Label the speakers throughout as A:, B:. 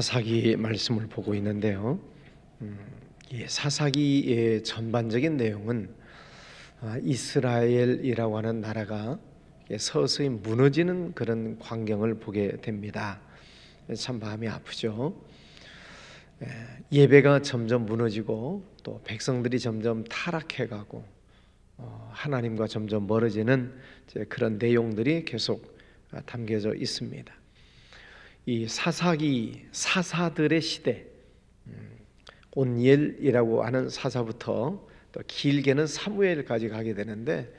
A: 사사기 말씀을 보고 있는데요. 이 사사기의 전반적인 내용은 이스라엘이라고 하는 나라가 서서히 무너지는 그런 광경을 보게 됩니다. 참 마음이 아프죠. 예배가 점점 무너지고 또 백성들이 점점 타락해가고 하나님과 점점 멀어지는 그런 내용들이 계속 담겨져 있습니다. 이 사사기 사사들의 시대, 온니엘이라고 하는 사사부터 또 길게는 사무엘까지 가게 되는데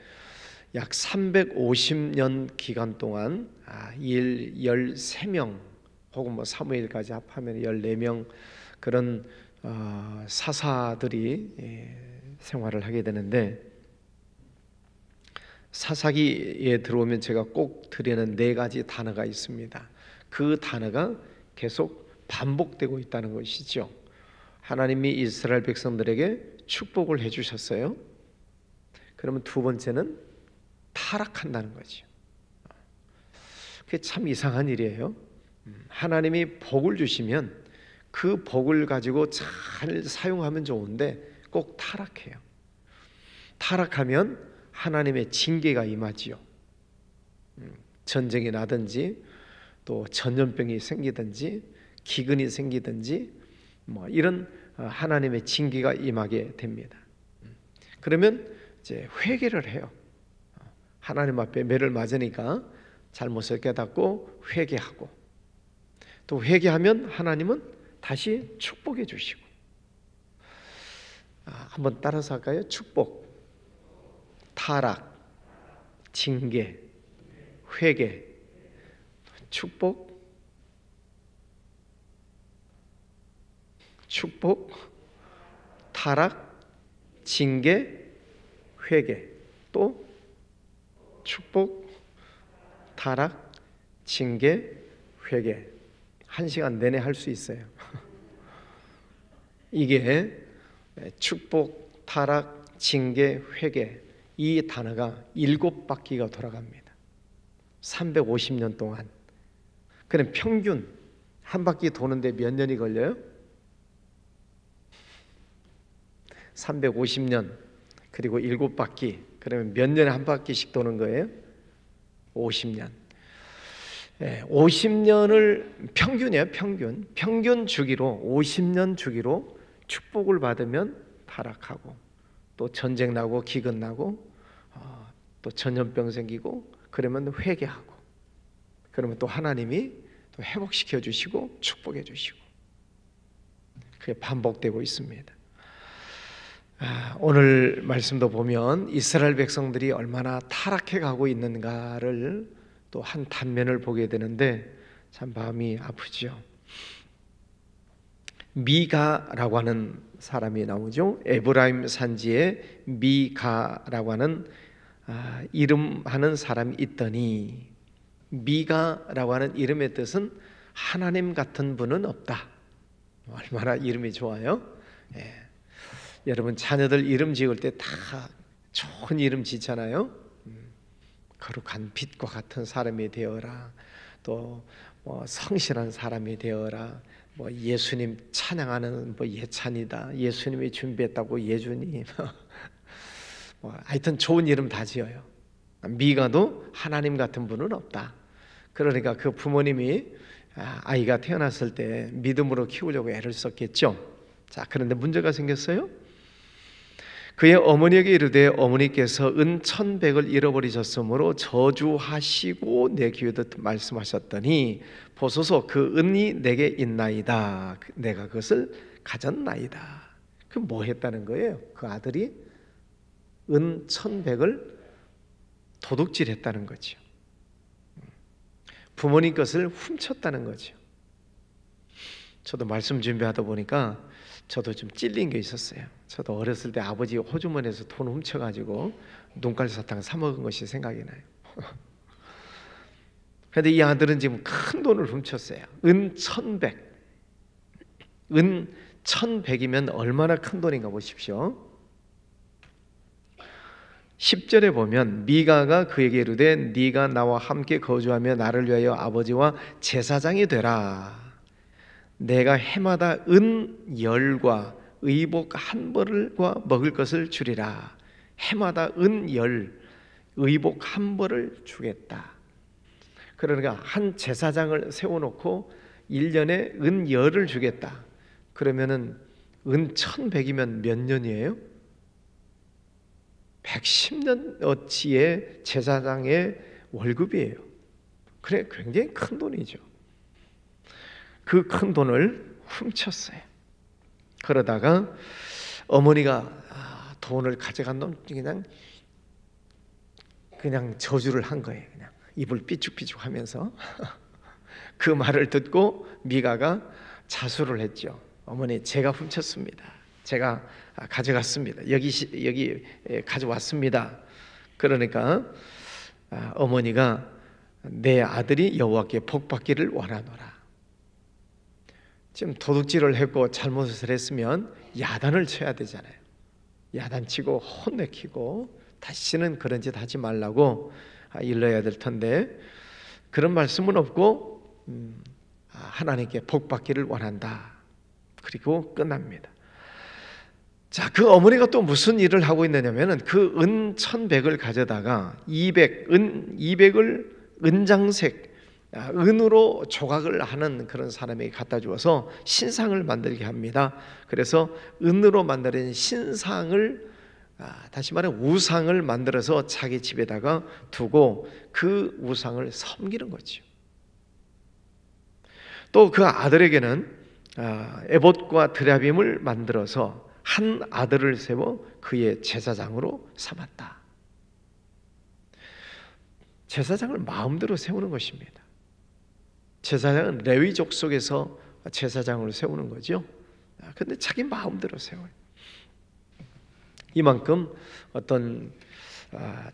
A: 약 350년 기간 동안 13명 혹은 사무엘까지 합하면 14명 그런 사사들이 생활을 하게 되는데, 사사기에 들어오면 제가 꼭 드리는 4가지 단어가 있습니다. 그 단어가 계속 반복되고 있다는 것이죠. 하나님이 이스라엘 백성들에게 축복을 해주셨어요. 그러면 두 번째는 타락한다는 거죠. 그게 참 이상한 일이에요. 하나님이 복을 주시면 그 복을 가지고 잘 사용하면 좋은데 꼭 타락해요. 타락하면 하나님의 징계가 임하지요. 전쟁이 나든지 또 전염병이 생기든지 기근이 생기든지 이런 하나님의 징계가 임하게 됩니다. 그러면 이제 회개를 해요. 하나님 앞에 매를 맞으니까 잘못을 깨닫고 회개하고, 또 회개하면 하나님은 다시 축복해 주시고. 한번 따라서 할까요? 축복, 타락, 징계, 회개. 축복, 타락, 징계, 회개. 또 축복, 타락, 징계, 회개. 1시간 내내 할 수 있어요. 이게 축복, 타락, 징계, 회개, 이 단어가 7바퀴가 돌아갑니다. 350년 동안. 그럼 평균 한 바퀴 도는데 몇 년이 걸려요? 350년 그리고 7바퀴, 그러면 몇 년에 한 바퀴씩 도는 거예요? 50년. 50년을 평균이에요. 평균 주기로 50년 주기로 축복을 받으면 타락하고, 또 전쟁 나고 기근 나고 또 전염병 생기고, 그러면 회개하고, 그러면 또 하나님이 또 회복시켜 주시고 축복해 주시고, 그게 반복되고 있습니다. 오늘 말씀도 보면 이스라엘 백성들이 얼마나 타락해 가고 있는가를 또 한 단면을 보게 되는데 참 마음이 아프죠. 미가라고 하는 사람이 나오죠. 에브라임 산지에 미가라고 하는 이름하는 사람이 있더니, 미가라고 하는 이름의 뜻은 하나님 같은 분은 없다. 얼마나 이름이 좋아요. 여러분 자녀들 이름 지을 때 다 좋은 이름 짓잖아요. 거룩한 빛과 같은 사람이 되어라, 또 성실한 사람이 되어라, 예수님 찬양하는 예찬이다, 예수님이 준비했다고 예준이, 하여튼 좋은 이름 다 지어요. 미가도 하나님 같은 분은 없다. 그러니까 그 부모님이 아이가 태어났을 때 믿음으로 키우려고 애를 썼겠죠. 자, 그런데 문제가 생겼어요. 그의 어머니에게 이르되 어머니께서 은 1,100을 잃어버리셨으므로 저주하시고 내 귀에 말씀하셨더니, 보소서 그 은이 내게 있나이다. 내가 그것을 가졌나이다. 그 뭐 했다는 거예요? 그 아들이 은 1,100을 도둑질했다는 거죠. 부모님 것을 훔쳤다는 거죠. 저도 말씀 준비하다 보니까 저도 좀 찔린 게 있었어요. 저도 어렸을 때 아버지 호주머니에서 돈 훔쳐가지고 눈깔 사탕 사 먹은 것이 생각이 나요. 그런데 이 아들은 지금 큰 돈을 훔쳤어요. 은 1,100. 은 1,100이면 얼마나 큰 돈인가 보십시오. 10절에 보면 미가가 그에게 이르되 네가 나와 함께 거주하며 나를 위하여 아버지와 제사장이 되라. 내가 해마다 은 열과 의복 한 벌과 먹을 것을 주리라. 해마다 은 열, 의복 한 벌을 주겠다. 그러니까 한 제사장을 세워놓고 1년에 은 열을 주겠다. 그러면은 은 1100이면 몇 년이에요? 110년어치의 제사장의 월급이에요. 그래, 굉장히 큰 돈이죠. 그 큰 돈을 훔쳤어요. 그러다가 어머니가 돈을 가져간 놈 그냥 저주를 한 거예요. 그냥 입을 삐죽삐죽 하면서 그 말을 듣고 미가가 자수를 했죠. 어머니, 제가 훔쳤습니다. 제가 가져갔습니다. 여기 가져왔습니다. 그러니까 어머니가 내 아들이 여호와께 복받기를 원하노라. 지금 도둑질을 했고 잘못을 했으면 야단을 쳐야 되잖아요. 야단치고 혼내키고 다시는 그런 짓 하지 말라고 일러야 될 텐데 그런 말씀은 없고 하나님께 복받기를 원한다. 그리고 끝납니다. 자, 그 어머니가 또 무슨 일을 하고 있느냐면은 그 은 1100을 가져다가 200을 은장색 은으로 조각을 하는 그런 사람에게 갖다 주어서 신상을 만들게 합니다. 그래서 은으로 만든 신상을 다시 말해 우상을 만들어서 자기 집에다가 두고 그 우상을 섬기는 거죠. 또 그 아들에게는 에봇과 드라빔을 만들어서 한 아들을 세워 그의 제사장으로 삼았다. 제사장을 마음대로 세우는 것입니다. 제사장은 레위족 속에서 제사장을 세우는 거죠. 근데 자기 마음대로 세워요. 이만큼 어떤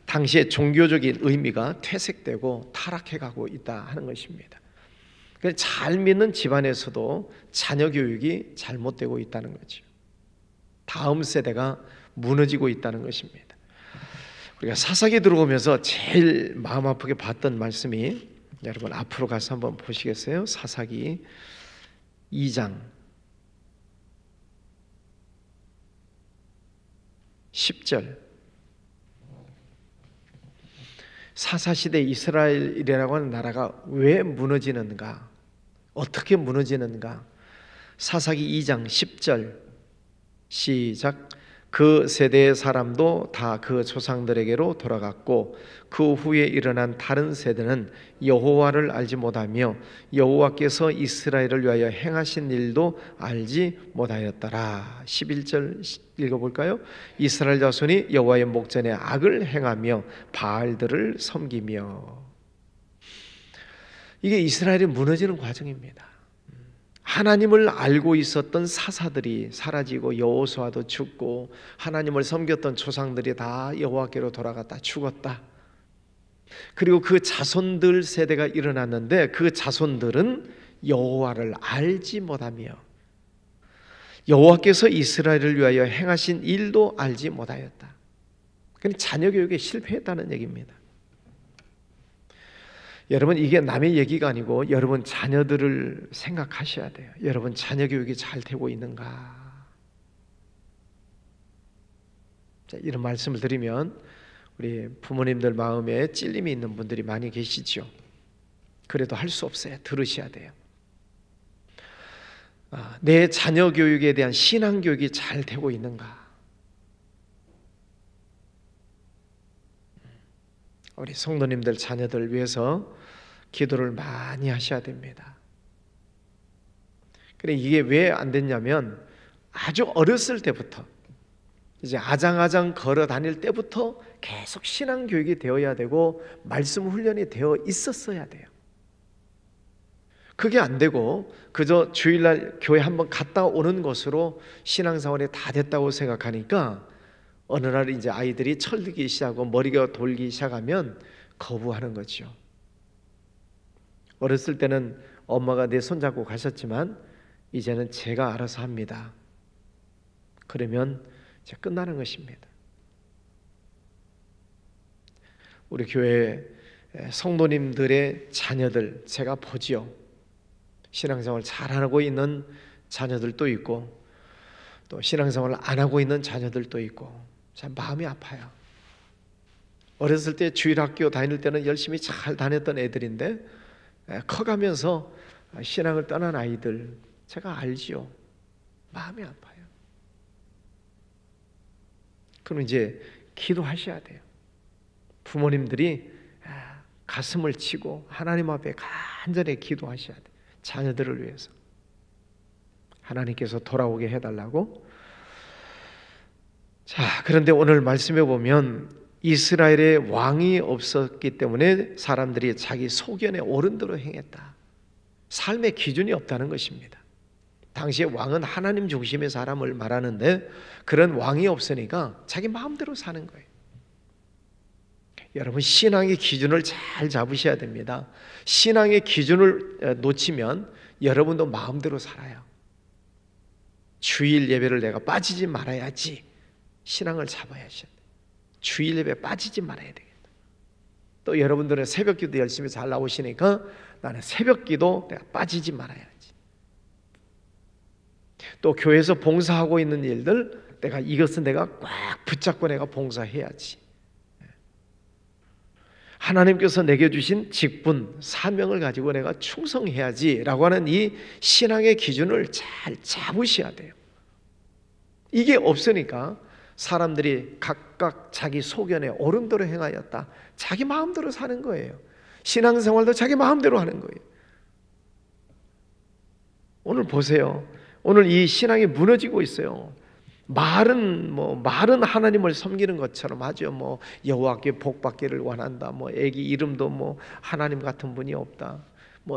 A: 당시의 종교적인 의미가 퇴색되고 타락해가고 있다 하는 것입니다. 잘 믿는 집안에서도 자녀 교육이 잘못되고 있다는 거죠. 다음 세대가 무너지고 있다는 것입니다. 우리가 사사기 들어오면서 제일 마음 아프게 봤던 말씀이, 여러분 앞으로 가서 한번 보시겠어요? 사사기 2장 10절. 사사시대 이스라엘이라고 하는 나라가 왜 무너지는가? 어떻게 무너지는가? 사사기 2장 10절 시작. 그 세대의 사람도 다 그 조상들에게로 돌아갔고 그 후에 일어난 다른 세대는 여호와를 알지 못하며 여호와께서 이스라엘을 위하여 행하신 일도 알지 못하였더라. 11절 읽어볼까요? 이스라엘 자손이 여호와의 목전에 악을 행하며 바알들을 섬기며. 이게 이스라엘이 무너지는 과정입니다. 하나님을 알고 있었던 사사들이 사라지고 여호수아도 죽고 하나님을 섬겼던 조상들이 다 여호와께로 돌아갔다 죽었다. 그리고 그 자손들 세대가 일어났는데 그 자손들은 여호와를 알지 못하며 여호와께서 이스라엘을 위하여 행하신 일도 알지 못하였다. 그러니까 자녀 교육에 실패했다는 얘기입니다. 여러분, 이게 남의 얘기가 아니고 여러분 자녀들을 생각하셔야 돼요. 여러분 자녀 교육이 잘 되고 있는가? 자, 이런 말씀을 드리면 우리 부모님들 마음에 찔림이 있는 분들이 많이 계시죠. 그래도 할 수 없어요. 들으셔야 돼요. 내 자녀 교육에 대한 신앙 교육이 잘 되고 있는가? 우리 성도님들 자녀들 위해서 기도를 많이 하셔야 됩니다. 그래, 이게 왜 안 됐냐면 아주 어렸을 때부터 이제 아장아장 걸어 다닐 때부터 계속 신앙 교육이 되어야 되고 말씀 훈련이 되어 있었어야 돼요. 그게 안 되고 그저 주일날 교회 한번 갔다 오는 것으로 신앙생활이 다 됐다고 생각하니까 어느 날 이제 아이들이 철들기 시작하고 머리가 돌기 시작하면 거부하는 거죠. 어렸을 때는 엄마가 내 손잡고 가셨지만 이제는 제가 알아서 합니다. 그러면 이제 끝나는 것입니다. 우리 교회 성도님들의 자녀들 제가 보지요. 신앙생활 잘하고 있는 자녀들도 있고 또 신앙생활을 안 하고 있는 자녀들도 있고 참 마음이 아파요. 어렸을 때 주일학교 다닐 때는 열심히 잘 다녔던 애들인데 커가면서 신앙을 떠난 아이들 제가 알지요. 마음이 아파요. 그럼 이제 기도하셔야 돼요. 부모님들이 가슴을 치고 하나님 앞에 간절히 기도하셔야 돼요. 자녀들을 위해서. 하나님께서 돌아오게 해달라고. 자, 그런데 오늘 말씀해 보면 이스라엘에 왕이 없었기 때문에 사람들이 자기 소견에 옳은 대로 행했다. 삶의 기준이 없다는 것입니다. 당시에 왕은 하나님 중심의 사람을 말하는데 그런 왕이 없으니까 자기 마음대로 사는 거예요. 여러분, 신앙의 기준을 잘 잡으셔야 됩니다. 신앙의 기준을 놓치면 여러분도 마음대로 살아요. 주일 예배를 내가 빠지지 말아야지. 신앙을 잡아야지. 주일 예배 빠지지 말아야 되겠다. 또 여러분들은 새벽기도 열심히 잘 나오시니까 나는 새벽기도 내가 빠지지 말아야지. 또 교회에서 봉사하고 있는 일들 이것은 내가 꽉 붙잡고 내가 봉사해야지. 하나님께서 내게 주신 직분, 사명을 가지고 내가 충성해야지 라고 하는 이 신앙의 기준을 잘 잡으셔야 돼요. 이게 없으니까 사람들이 각각 자기 소견에 옳은 대로 행하였다. 자기 마음대로 사는 거예요. 신앙생활도 자기 마음대로 하는 거예요. 오늘 보세요. 오늘 이 신앙이 무너지고 있어요. 말은 하나님을 섬기는 것처럼 하죠. 여호와께 복 받기를 원한다. 애기 이름도 하나님 같은 분이 없다.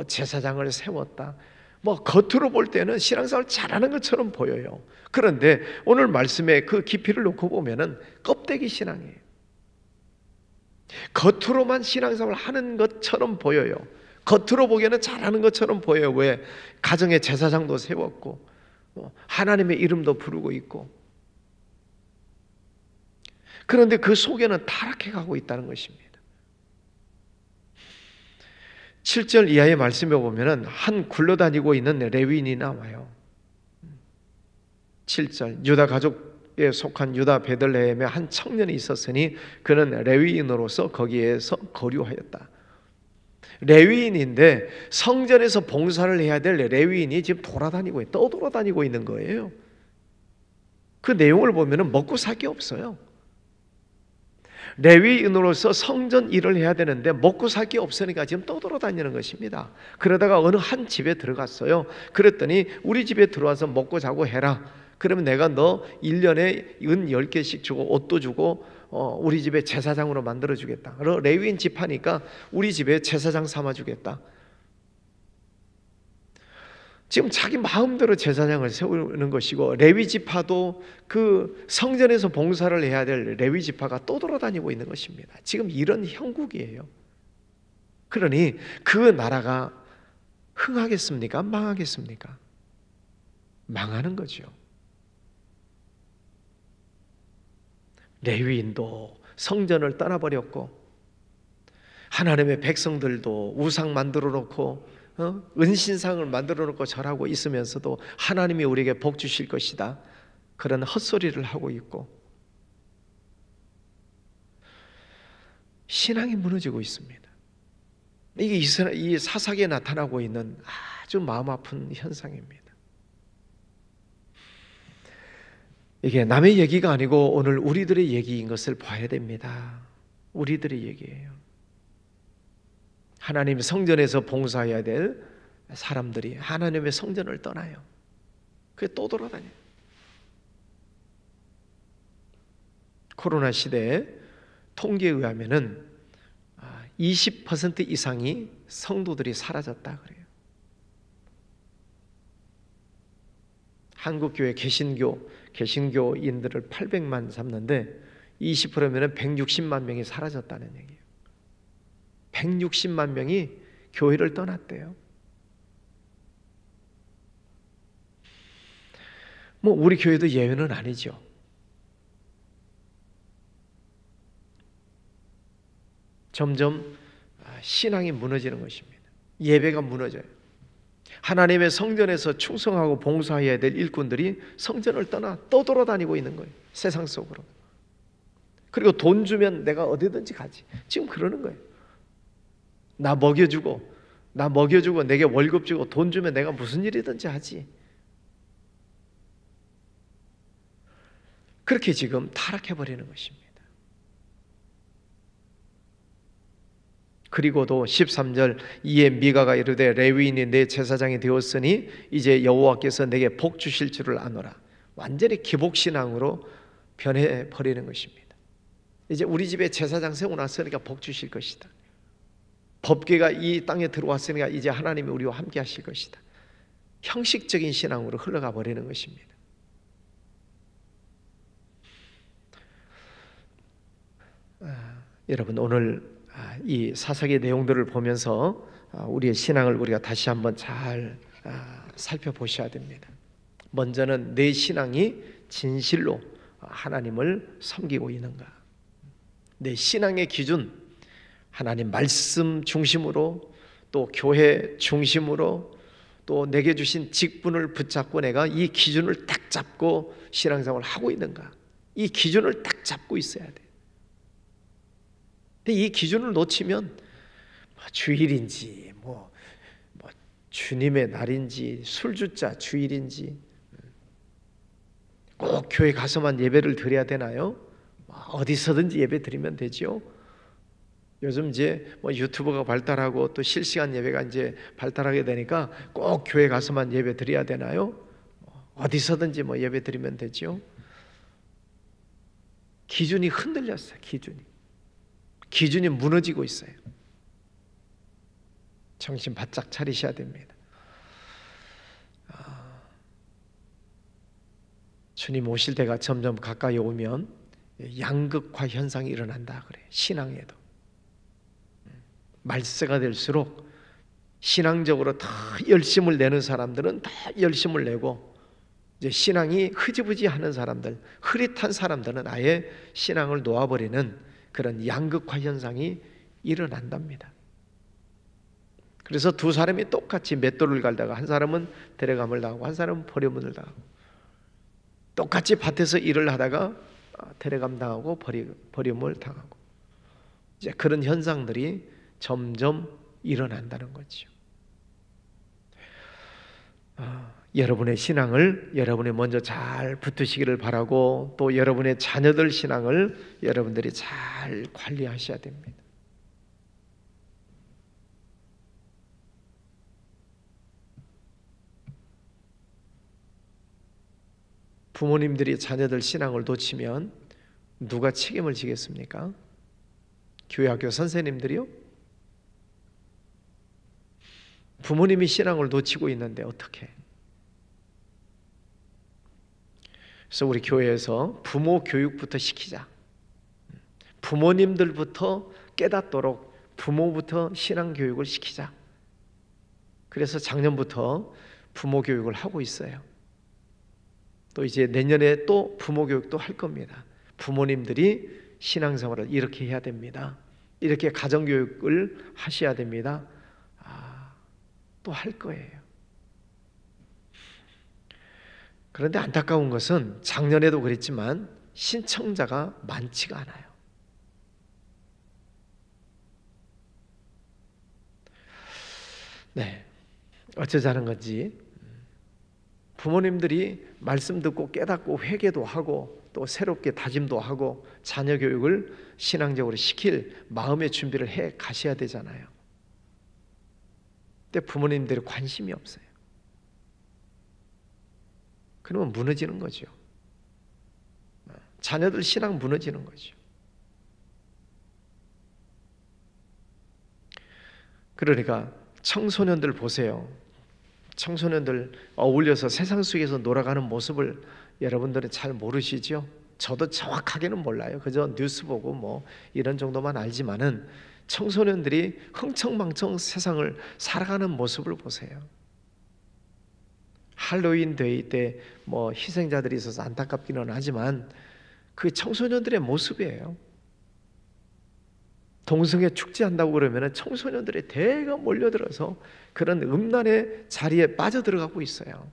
A: 제사장을 세웠다. 겉으로 볼 때는 신앙생활 잘하는 것처럼 보여요. 그런데 오늘 말씀에 그 깊이를 놓고 보면은 껍데기 신앙이에요. 겉으로만 신앙생활을 하는 것처럼 보여요. 겉으로 보기에는 잘하는 것처럼 보여요. 왜? 가정에 제사장도 세웠고 하나님의 이름도 부르고 있고. 그런데 그 속에는 타락해 가고 있다는 것입니다. 7절 이하의 말씀에 보면은 한 굴러다니고 있는 레위인이 나와요. 7절 유다 가족에 속한 유다 베들레헴에 한 청년이 있었으니 그는 레위인으로서 거기에서 거류하였다. 레위인인데 성전에서 봉사를 해야 될 레위인이 지금 떠돌아다니고 있는 거예요. 그 내용을 보면은 먹고 살 게 없어요. 레위인으로서 성전 일을 해야 되는데 먹고 살 게 없으니까 지금 떠돌아다니는 것입니다. 그러다가 어느 한 집에 들어갔어요. 그랬더니 우리 집에 들어와서 먹고 자고 해라. 그러면 내가 너 1년에 은 10개씩 주고 옷도 주고 우리 집에 제사장으로 만들어 주겠다. 레위인 집 하니까 우리 집에 제사장 삼아 주겠다. 지금 자기 마음대로 제사장을 세우는 것이고 레위 지파도 그 성전에서 봉사를 해야 될 레위 지파가 떠돌아다니고 있는 것입니다. 지금 이런 형국이에요. 그러니 그 나라가 흥하겠습니까? 망하겠습니까? 망하는 거죠. 레위인도 성전을 떠나버렸고 하나님의 백성들도 우상 만들어 놓고 은신상을 만들어 놓고 절하고 있으면서도 하나님이 우리에게 복 주실 것이다. 그런 헛소리를 하고 있고 신앙이 무너지고 있습니다. 이게 이 사사기에 나타나고 있는 아주 마음 아픈 현상입니다. 이게 남의 얘기가 아니고 오늘 우리들의 얘기인 것을 봐야 됩니다. 우리들의 얘기예요. 하나님 성전에서 봉사해야 될 사람들이 하나님의 성전을 떠나요. 그게 또 돌아다녀요. 코로나 시대에 통계에 의하면은 20% 이상이 성도들이 사라졌다 그래요. 한국교회 개신교인들을 800만 잡는데 20%면은 160만 명이 사라졌다는 얘기예요. 160만 명이 교회를 떠났대요. 우리 교회도 예외는 아니죠. 점점 신앙이 무너지는 것입니다. 예배가 무너져요. 하나님의 성전에서 충성하고 봉사해야 될 일꾼들이 성전을 떠나 떠돌아다니고 있는 거예요. 세상 속으로. 그리고 돈 주면 내가 어디든지 가지. 지금 그러는 거예요. 나 먹여주고 내게 월급 주고 돈 주면 내가 무슨 일이든지 하지. 그렇게 지금 타락해버리는 것입니다. 그리고도 13절 이에 미가가 이르되 레위인이 내 제사장이 되었으니 이제 여호와께서 내게 복 주실 줄을 아노라. 완전히 기복신앙으로 변해버리는 것입니다. 이제 우리 집에 제사장 세워놨으니까 복 주실 것이다. 법궤가 이 땅에 들어왔으니까 이제 하나님이 우리와 함께 하실 것이다. 형식적인 신앙으로 흘러가 버리는 것입니다. 여러분 오늘 이 사사기 내용들을 보면서 우리의 신앙을 우리가 다시 한번 잘 살펴보셔야 됩니다. 먼저는 내 신앙이 진실로 하나님을 섬기고 있는가. 내 신앙의 기준, 하나님 말씀 중심으로 또 교회 중심으로 또 내게 주신 직분을 붙잡고 내가 이 기준을 딱 잡고 신앙생활을 하고 있는가. 이 기준을 딱 잡고 있어야 돼. 근데 이 기준을 놓치면 주일인지 뭐 주님의 날인지 술주자 주일인지 꼭 교회 가서만 예배를 드려야 되나요? 어디서든지 예배 드리면 되죠. 요즘 이제 유튜브가 발달하고 또 실시간 예배가 이제 발달하게 되니까 꼭 교회 가서만 예배 드려야 되나요? 어디서든지 예배 드리면 되죠. 기준이 흔들렸어요. 기준이 무너지고 있어요. 정신 바짝 차리셔야 됩니다. 주님 오실 때가 점점 가까이 오면 양극화 현상이 일어난다 그래요. 신앙에도 말세가 될수록 신앙적으로 더 열심을 내는 사람들은 더 열심을 내고 이제 신앙이 흐지부지하는 사람들, 흐릿한 사람들은 아예 신앙을 놓아버리는 그런 양극화 현상이 일어난답니다. 그래서 두 사람이 똑같이 맷돌을 갈다가 한 사람은 데려감을 당하고 한 사람은 버림을 당하고 똑같이 밭에서 일을 하다가 데려감 당하고 버림을 당하고 이제 그런 현상들이 점점 일어난다는 거죠. 여러분의 신앙을 여러분이 먼저 잘 붙드시기를 바라고 또 여러분의 자녀들 신앙을 여러분들이 잘 관리하셔야 됩니다. 부모님들이 자녀들 신앙을 놓치면 누가 책임을 지겠습니까? 교회 학교 선생님들이요? 부모님이 신앙을 놓치고 있는데 어떻게? 그래서 우리 교회에서 부모 교육부터 시키자. 부모님들부터 깨닫도록 부모부터 신앙 교육을 시키자. 그래서 작년부터 부모 교육을 하고 있어요. 또 이제 내년에 또 부모 교육도 할 겁니다. 부모님들이 신앙생활을 이렇게 해야 됩니다. 이렇게 가정교육을 하셔야 됩니다. 또 할 거예요. 그런데 안타까운 것은 작년에도 그랬지만 신청자가 많지가 않아요. 네, 어쩌자는 건지 부모님들이 말씀 듣고 깨닫고 회개도 하고 또 새롭게 다짐도 하고 자녀 교육을 신앙적으로 시킬 마음의 준비를 해 가셔야 되잖아요. 근데 부모님들이 관심이 없어요. 그러면 무너지는 거죠. 자녀들 신앙 무너지는 거죠. 그러니까 청소년들 보세요. 청소년들 어울려서 세상 속에서 놀아가는 모습을 여러분들은 잘 모르시죠? 저도 정확하게는 몰라요. 그저 뉴스 보고 이런 정도만 알지만은 청소년들이 흥청망청 세상을 살아가는 모습을 보세요. 할로윈 데이 때 희생자들이 있어서 안타깝기는 하지만 그 청소년들의 모습이에요. 동성애 축제한다고 그러면 청소년들이 대거 몰려들어서 그런 음란의 자리에 빠져들어가고 있어요.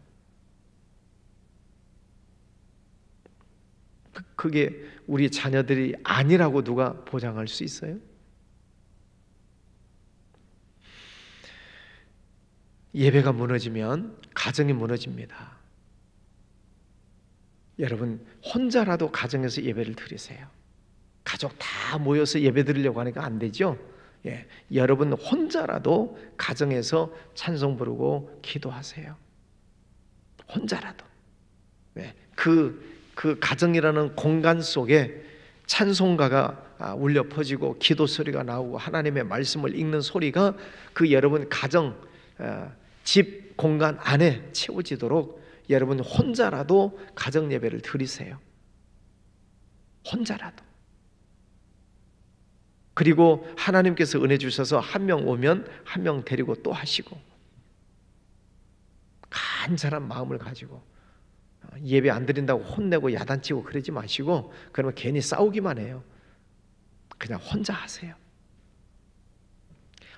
A: 그게 우리 자녀들이 아니라고 누가 보장할 수 있어요? 예배가 무너지면 가정이 무너집니다. 여러분, 혼자라도 가정에서 예배를 드리세요. 가족 다 모여서 예배 드리려고 하니까 안 되죠? 예, 여러분 혼자라도 가정에서 찬송 부르고 기도하세요. 혼자라도. 네, 그 가정이라는 공간 속에 찬송가가 울려 퍼지고 기도 소리가 나오고 하나님의 말씀을 읽는 소리가 그 여러분 가정, 집 공간 안에 채워지도록 여러분 혼자라도 가정 예배를 드리세요. 혼자라도. 그리고 하나님께서 은혜 주셔서 한 명 오면 한 명 데리고 또 하시고, 간절한 마음을 가지고 예배 안 드린다고 혼내고 야단치고 그러지 마시고, 그러면 괜히 싸우기만 해요. 그냥 혼자 하세요.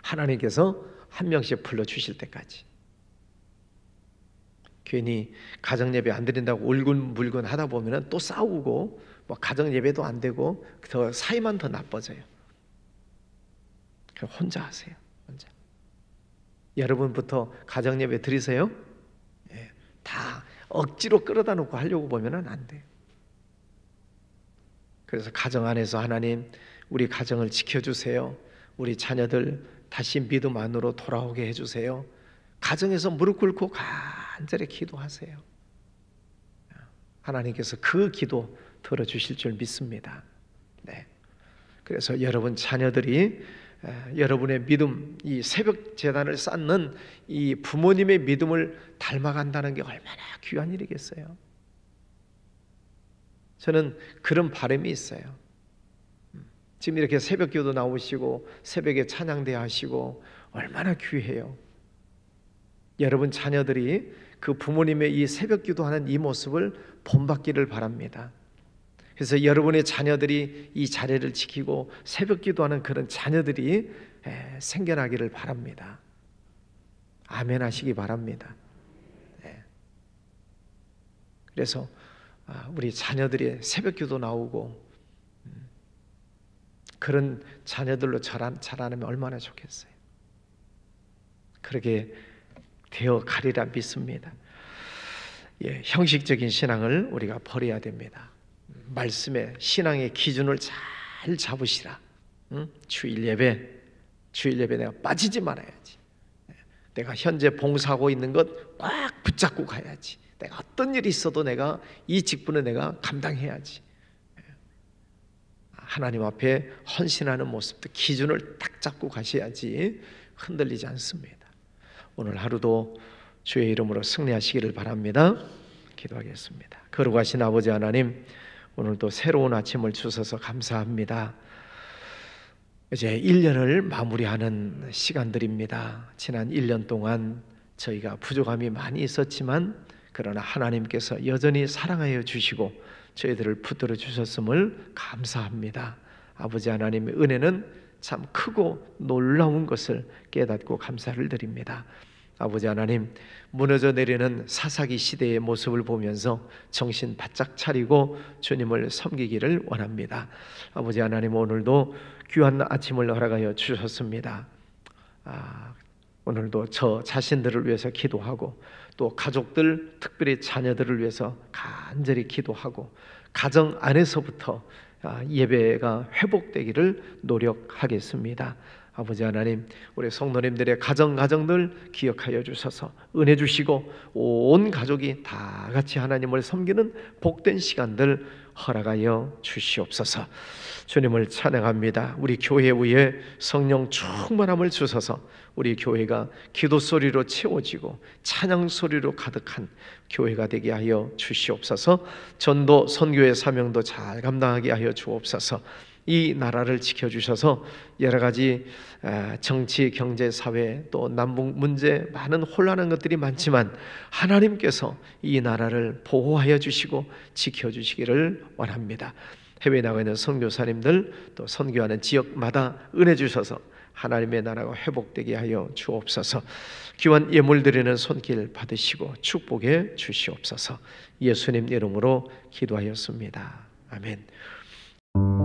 A: 하나님께서 한 명씩 불러주실 때까지. 괜히 가정 예배 안 드린다고 울근불근 하다 보면 또 싸우고, 뭐 가정 예배도 안 되고 더 사이만 더 나빠져요. 혼자 하세요. 혼자. 여러분부터 가정 예배 드리세요. 예, 다 억지로 끌어다 놓고 하려고 보면 안 돼요. 그래서 가정 안에서 하나님, 우리 가정을 지켜주세요. 우리 자녀들 다시 믿음 안으로 돌아오게 해주세요. 가정에서 무릎 꿇고 간절히 기도하세요. 하나님께서 그 기도 들어주실 줄 믿습니다. 네. 그래서 여러분 자녀들이 여러분의 믿음, 이 새벽 제단을 쌓는 이 부모님의 믿음을 닮아간다는 게 얼마나 귀한 일이겠어요. 저는 그런 바람이 있어요. 지금 이렇게 새벽 기도 나오시고 새벽에 찬양대 하시고 얼마나 귀해요. 여러분 자녀들이 그 부모님의 이 새벽 기도하는 이 모습을 본받기를 바랍니다. 그래서 여러분의 자녀들이 이 자리를 지키고 새벽 기도하는 그런 자녀들이 생겨나기를 바랍니다. 아멘 하시기 바랍니다. 그래서 우리 자녀들이 새벽 기도 나오고 그런 자녀들로 자라나면 얼마나 좋겠어요. 그렇게 되어 가리라 믿습니다. 예, 형식적인 신앙을 우리가 버려야 됩니다. 말씀의 신앙의 기준을 잘 잡으시라. 주일 예배 내가 빠지지 말아야지. 내가 현재 봉사하고 있는 것 꽉 붙잡고 가야지. 내가 어떤 일이 있어도 내가 이 직분을 내가 감당해야지. 하나님 앞에 헌신하는 모습도 기준을 딱 잡고 가셔야지 흔들리지 않습니다. 오늘 하루도 주의 이름으로 승리하시기를 바랍니다. 기도하겠습니다. 거룩하신 아버지 하나님, 오늘도 새로운 아침을 주셔서 감사합니다. 이제 1년을 마무리하는 시간들입니다. 지난 1년 동안 저희가 부족함이 많이 있었지만 그러나 하나님께서 여전히 사랑하여 주시고 저희들을 붙들어 주셨음을 감사합니다. 아버지 하나님의 은혜는 참 크고 놀라운 것을 깨닫고 감사를 드립니다. 아버지 하나님, 무너져 내리는 사사기 시대의 모습을 보면서 정신 바짝 차리고 주님을 섬기기를 원합니다. 아버지 하나님, 오늘도 귀한 아침을 허락하여 주셨습니다. 오늘도 저 자신들을 위해서 기도하고 또 가족들, 특별히 자녀들을 위해서 간절히 기도하고 가정 안에서부터 예배가 회복되기를 노력하겠습니다. 아버지 하나님, 우리 성도님들의 가정들 기억하여 주셔서 은혜 주시고 온 가족이 다 같이 하나님을 섬기는 복된 시간들 허락하여 주시옵소서. 주님을 찬양합니다. 우리 교회 위에 성령 충만함을 주셔서 우리 교회가 기도 소리로 채워지고 찬양 소리로 가득한 교회가 되게 하여 주시옵소서. 전도 선교의 사명도 잘 감당하게 하여 주옵소서. 이 나라를 지켜주셔서 여러 가지 정치, 경제, 사회 또 남북 문제 많은 혼란한 것들이 많지만 하나님께서 이 나라를 보호하여 주시고 지켜주시기를 원합니다. 해외에 나가 있는 선교사님들 또 선교하는 지역마다 은혜 주셔서 하나님의 나라가 회복되게 하여 주옵소서. 귀한 예물 드리는 손길 받으시고 축복해 주시옵소서. 예수님 이름으로 기도하였습니다. 아멘.